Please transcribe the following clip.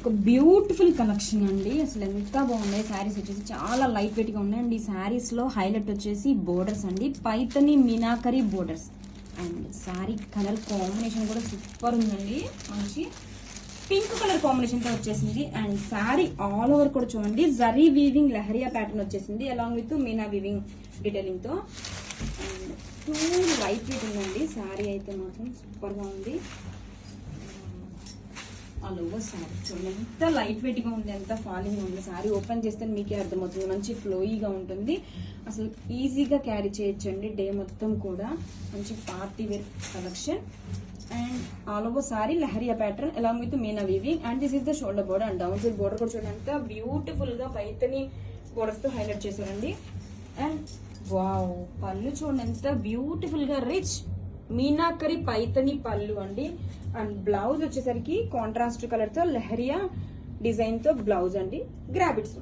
ఒక beautiful collection అండి. అసలు ఎంత బాగున్నాయి శారీస్ వచ్చేసి, చాలా లైట్ వెయిట్ గా ఉన్నాయి. అండ్ ఈ శారీస్ లో హైలైట్ వచ్చేసి బోర్డర్స్ అండి, Paithani meenakari borders. And sari colour combination కూడా సూపర్ ఉందండి, మంచి పింక్ కలర్ కాంబినేషన్ తో వచ్చేసింది. అండ్ శారీ ఆల్ ఓవర్ కూడా చూడండి, జరీ వీవింగ్ లహరియా ప్యాటర్న్ వచ్చేసింది, along with meena weaving detailing తో. అండ్ టూ లైట్ వెయిట్ ఉందండి శారీ అయితే మాత్రం సూపర్ గా ఉంది. ఆల్ ఓవర్ శారీ చూడండి ఎంత లైట్ వెయిట్ గా ఉంది, ఎంత ఫాలింగ్ ఉంది. శారీ ఓపెన్ చేస్తే మీకే అర్థమవుతుంది, మంచి ఫ్లోయిగా ఉంటుంది. అసలు ఈజీగా క్యారీ చేయొచ్చండి డే మొత్తం కూడా. మంచి party wear collection. And all over sari lahariya pattern along with meena weaving. And this is the shoulder border. And down side border కూడా చూడండి ఎంత బ్యూటిఫుల్ గా పైతని బోర్డర్స్ తో హైలైట్ చేశారండి. అండ్ వావ్, పళ్ళు చూడండి ఎంత బ్యూటిఫుల్ గా రిచ్ మీనాకరి పైతని పళ్ళు అండి. అండ్ బ్లౌజ్ వచ్చేసరికి కాంట్రాస్ట్ కలర్ తో లహరియా డిజైన్ తో బ్లౌజ్ అండి. Grab it's.